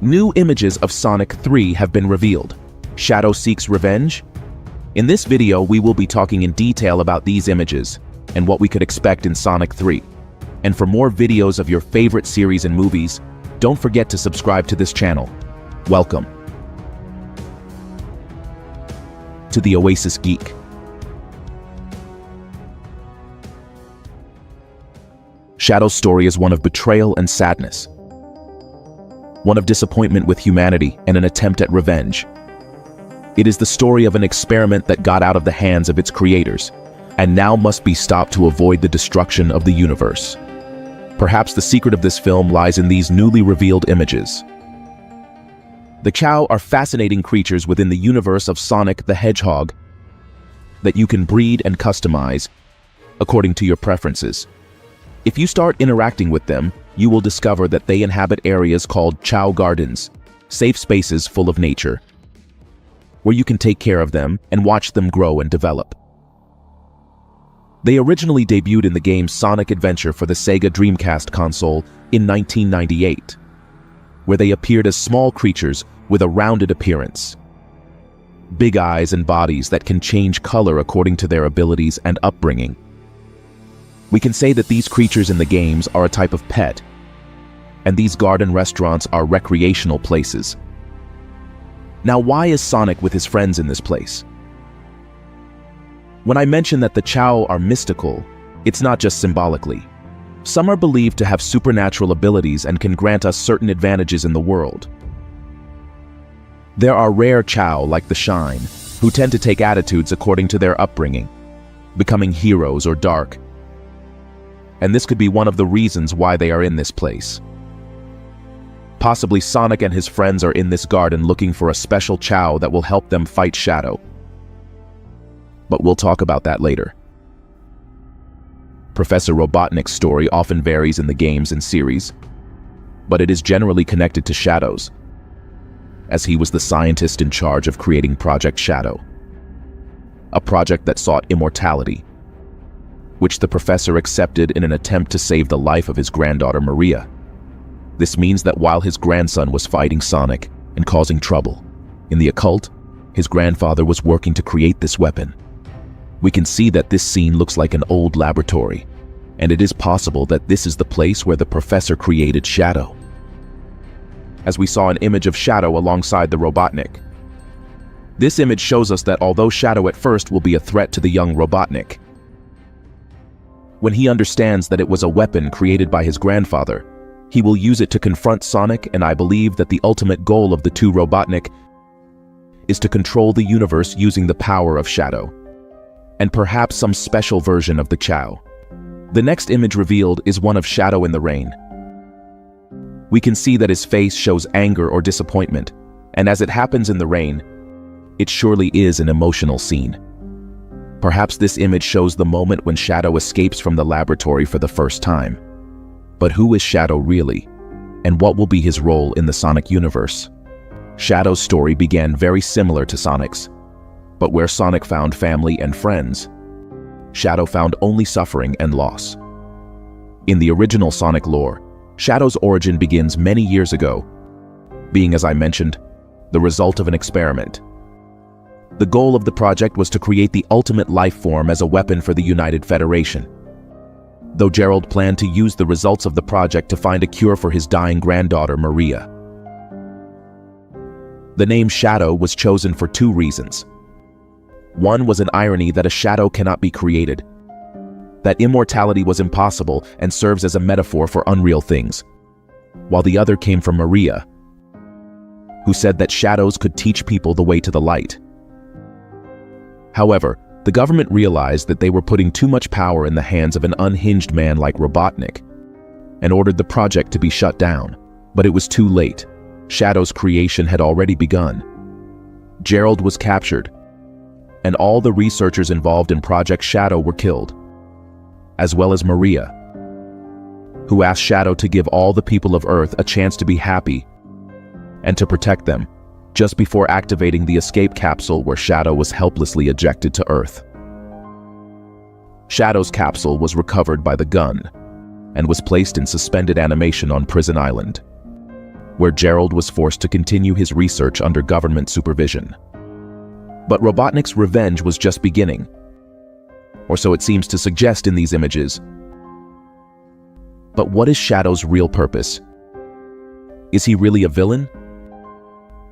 New images of Sonic 3 have been revealed. Shadow seeks revenge? In this video, we will be talking in detail about these images and what we could expect in Sonic 3. And for more videos of your favorite series and movies, don't forget to subscribe to this channel. Welcome to the Oasis Geek. Shadow's story is one of betrayal and sadness, one of disappointment with humanity and an attempt at revenge. It is the story of an experiment that got out of the hands of its creators and now must be stopped to avoid the destruction of the universe. Perhaps the secret of this film lies in these newly revealed images. The Chao are fascinating creatures within the universe of Sonic the Hedgehog that you can breed and customize according to your preferences. If you start interacting with them, you will discover that they inhabit areas called Chao Gardens, safe spaces full of nature, where you can take care of them and watch them grow and develop. They originally debuted in the game Sonic Adventure for the Sega Dreamcast console in 1998, where they appeared as small creatures with a rounded appearance, big eyes and bodies that can change color according to their abilities and upbringing. We can say that these creatures in the games are a type of pet, and these garden restaurants are recreational places. Now, why is Sonic with his friends in this place? When I mention that the Chao are mystical, it's not just symbolically. Some are believed to have supernatural abilities and can grant us certain advantages in the world. There are rare Chao, like the Shine, who tend to take attitudes according to their upbringing, becoming heroes or dark. And this could be one of the reasons why they are in this place. Possibly Sonic and his friends are in this garden looking for a special Chao that will help them fight Shadow. But we'll talk about that later. Professor Robotnik's story often varies in the games and series, but it is generally connected to Shadow's, as he was the scientist in charge of creating Project Shadow, a project that sought immortality, which the professor accepted in an attempt to save the life of his granddaughter Maria. This means that while his grandson was fighting Sonic and causing trouble in the occult, his grandfather was working to create this weapon. We can see that this scene looks like an old laboratory, and it is possible that this is the place where the professor created Shadow, as we saw an image of Shadow alongside the Robotnik. This image shows us that although Shadow at first will be a threat to the young Robotnik, when he understands that it was a weapon created by his grandfather, he will use it to confront Sonic, and I believe that the ultimate goal of the two Robotnik is to control the universe using the power of Shadow, and perhaps some special version of the Chao. The next image revealed is one of Shadow in the rain. We can see that his face shows anger or disappointment, and as it happens in the rain, it surely is an emotional scene. Perhaps this image shows the moment when Shadow escapes from the laboratory for the first time. But who is Shadow really, and what will be his role in the Sonic universe? Shadow's story began very similar to Sonic's, but where Sonic found family and friends, Shadow found only suffering and loss. In the original Sonic lore, Shadow's origin begins many years ago, being, as I mentioned, the result of an experiment. The goal of the project was to create the ultimate life form as a weapon for the United Federation. Though Gerald planned to use the results of the project to find a cure for his dying granddaughter Maria. The name Shadow was chosen for two reasons. One was an irony that a shadow cannot be created, that immortality was impossible and serves as a metaphor for unreal things, while the other came from Maria, who said that shadows could teach people the way to the light. However, the government realized that they were putting too much power in the hands of an unhinged man like Robotnik and ordered the project to be shut down. But it was too late. Shadow's creation had already begun. Gerald was captured, and all the researchers involved in Project Shadow were killed, as well as Maria, who asked Shadow to give all the people of Earth a chance to be happy and to protect them, just before activating the escape capsule where Shadow was helplessly ejected to Earth. Shadow's capsule was recovered by the gun and was placed in suspended animation on Prison Island. where Gerald was forced to continue his research under government supervision. But Robotnik's revenge was just beginning, or so it seems to suggest in these images. But what is Shadow's real purpose? Is he really a villain?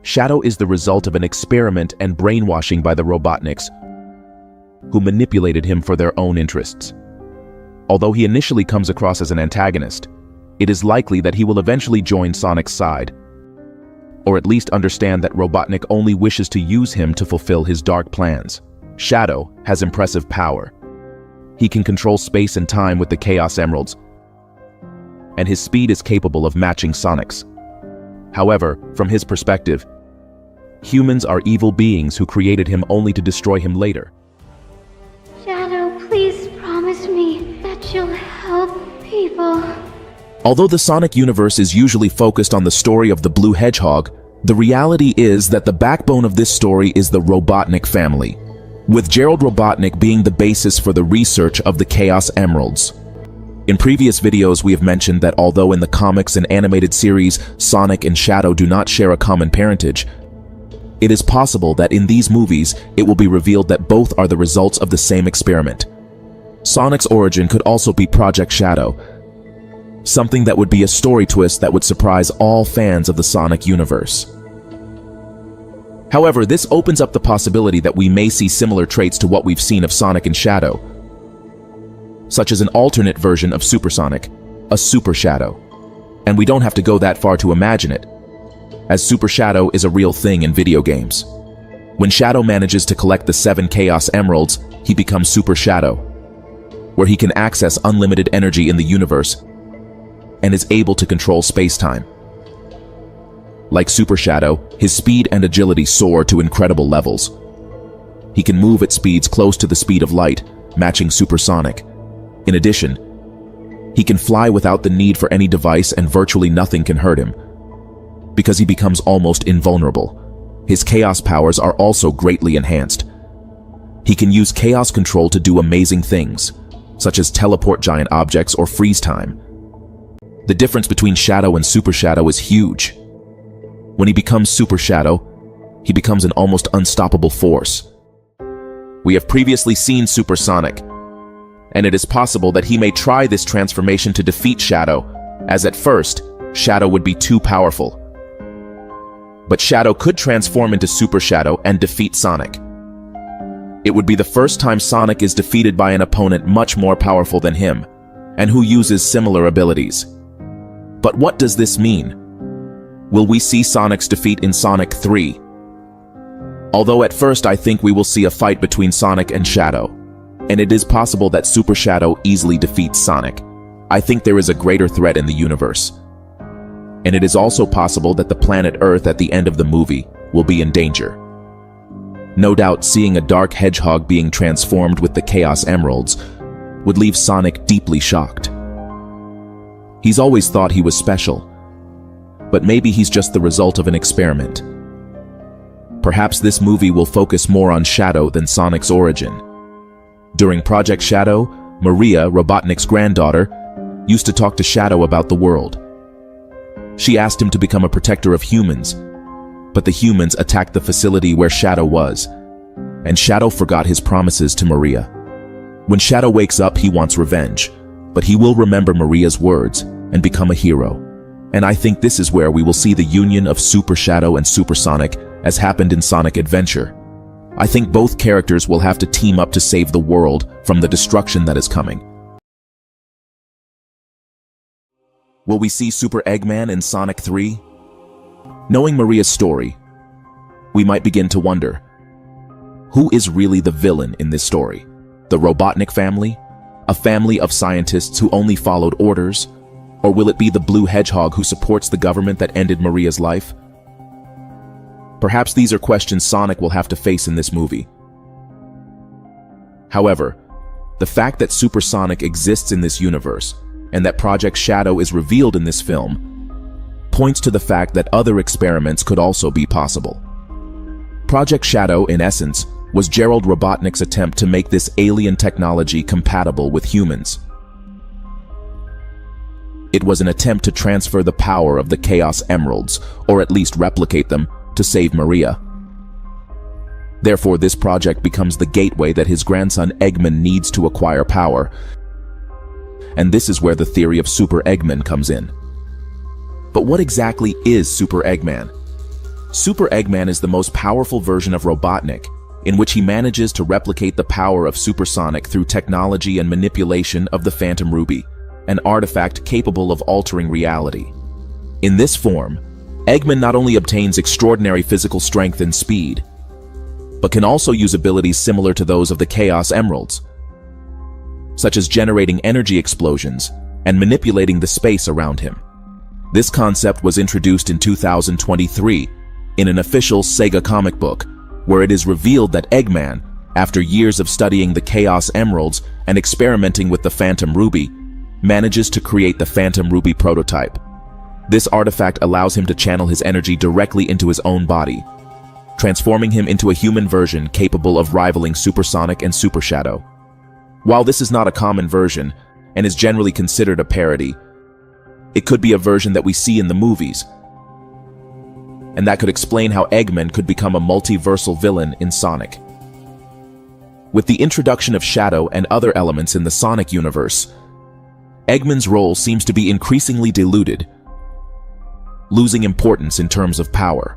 Shadow is the result of an experiment and brainwashing by the Robotniks, who manipulated him for their own interests. Although he initially comes across as an antagonist, it is likely that he will eventually join Sonic's side, or at least understand that Robotnik only wishes to use him to fulfill his dark plans. Shadow has impressive power. He can control space and time with the Chaos Emeralds, and his speed is capable of matching Sonic's. However, from his perspective, humans are evil beings who created him only to destroy him later. Shadow, please promise me that you'll help people. Although the Sonic universe is usually focused on the story of the Blue Hedgehog, the reality is that the backbone of this story is the Robotnik family, with Gerald Robotnik being the basis for the research of the Chaos Emeralds. In previous videos, we have mentioned that although in the comics and animated series, Sonic and Shadow do not share a common parentage, it is possible that in these movies, it will be revealed that both are the results of the same experiment. Sonic's origin could also be Project Shadow, something that would be a story twist that would surprise all fans of the Sonic universe. However, this opens up the possibility that we may see similar traits to what we've seen of Sonic and Shadow, such as an alternate version of Super Sonic, a Super Shadow. And we don't have to go that far to imagine it, as Super Shadow is a real thing in video games. When Shadow manages to collect the 7 Chaos Emeralds, he becomes Super Shadow, where he can access unlimited energy in the universe and is able to control space-time. Like Super Shadow, his speed and agility soar to incredible levels. He can move at speeds close to the speed of light, matching Super Sonic. In addition, he can fly without the need for any device and virtually nothing can hurt him, because he becomes almost invulnerable. His chaos powers are also greatly enhanced. He can use chaos control to do amazing things, such as teleport giant objects or freeze time. The difference between Shadow and Super Shadow is huge. When he becomes Super Shadow, he becomes an almost unstoppable force. We have previously seen Super Sonic, and it is possible that he may try this transformation to defeat Shadow, as at first, Shadow would be too powerful. But Shadow could transform into Super Shadow and defeat Sonic. It would be the first time Sonic is defeated by an opponent much more powerful than him, and who uses similar abilities. But what does this mean? Will we see Sonic's defeat in Sonic 3? Although at first I think we will see a fight between Sonic and Shadow, and it is possible that Super Shadow easily defeats Sonic. I think there is a greater threat in the universe. And it is also possible that the planet Earth at the end of the movie will be in danger. No doubt seeing a dark hedgehog being transformed with the Chaos Emeralds would leave Sonic deeply shocked. He's always thought he was special, but maybe he's just the result of an experiment. Perhaps this movie will focus more on Shadow than Sonic's origin. During Project Shadow, Maria, Robotnik's granddaughter, used to talk to Shadow about the world. She asked him to become a protector of humans, but the humans attacked the facility where Shadow was, and Shadow forgot his promises to Maria. When Shadow wakes up, he wants revenge, but he will remember Maria's words and become a hero. And I think this is where we will see the union of Super Shadow and Super Sonic, as happened in Sonic Adventure. I think both characters will have to team up to save the world from the destruction that is coming. Will we see Super Eggman in Sonic 3? Knowing Maria's story, we might begin to wonder, who is really the villain in this story? The Robotnik family? A family of scientists who only followed orders? Or will it be the Blue Hedgehog who supports the government that ended Maria's life? Perhaps these are questions Sonic will have to face in this movie. However, the fact that Super Sonic exists in this universe, and that Project Shadow is revealed in this film, points to the fact that other experiments could also be possible. Project Shadow, in essence, was Gerald Robotnik's attempt to make this alien technology compatible with humans. It was an attempt to transfer the power of the Chaos Emeralds, or at least replicate them, to save Maria. Therefore, this project becomes the gateway that his grandson Eggman needs to acquire power. And this is where the theory of Super Eggman comes in. But what exactly is Super Eggman? Super Eggman is the most powerful version of Robotnik, in which he manages to replicate the power of Supersonic through technology and manipulation of the Phantom Ruby, an artifact capable of altering reality. In this form, Eggman not only obtains extraordinary physical strength and speed, but can also use abilities similar to those of the Chaos Emeralds, such as generating energy explosions and manipulating the space around him. This concept was introduced in 2023 in an official Sega comic book, where it is revealed that Eggman, after years of studying the Chaos Emeralds and experimenting with the Phantom Ruby, manages to create the Phantom Ruby prototype. This artifact allows him to channel his energy directly into his own body, transforming him into a human version capable of rivaling Supersonic and Super Shadow. While this is not a common version, and is generally considered a parody, it could be a version that we see in the movies, and that could explain how Eggman could become a multiversal villain in Sonic. With the introduction of Shadow and other elements in the Sonic universe, Eggman's role seems to be increasingly diluted, losing importance in terms of power.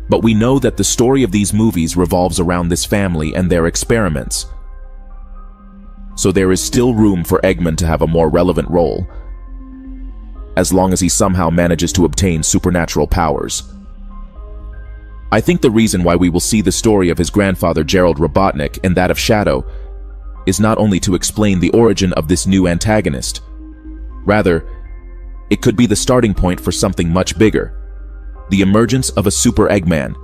But we know that the story of these movies revolves around this family and their experiments. So there is still room for Eggman to have a more relevant role, as long as he somehow manages to obtain supernatural powers. I think the reason why we will see the story of his grandfather Gerald Robotnik and that of Shadow is not only to explain the origin of this new antagonist. Rather, it could be the starting point for something much bigger: the emergence of a Super Eggman,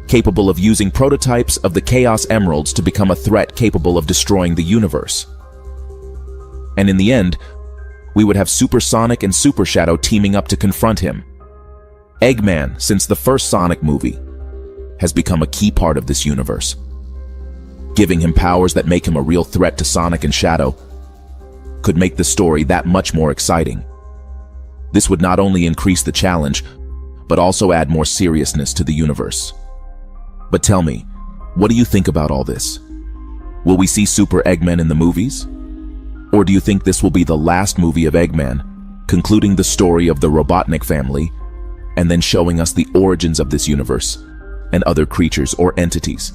capable of using prototypes of the Chaos Emeralds to become a threat capable of destroying the universe. And in the end, we would have Supersonic and Super Shadow teaming up to confront him. Eggman, since the first Sonic movie, has become a key part of this universe. Giving him powers that make him a real threat to Sonic and Shadow could make the story that much more exciting. This would not only increase the challenge, but also add more seriousness to the universe. But tell me, what do you think about all this? Will we see Super Eggman in the movies? Or do you think this will be the last movie of Eggman, concluding the story of the Robotnik family, and then showing us the origins of this universe and other creatures or entities?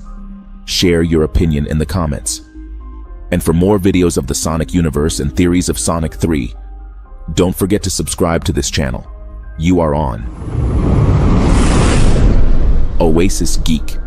Share your opinion in the comments. And for more videos of the Sonic universe and theories of Sonic 3, don't forget to subscribe to this channel. You are on Oasis Geek.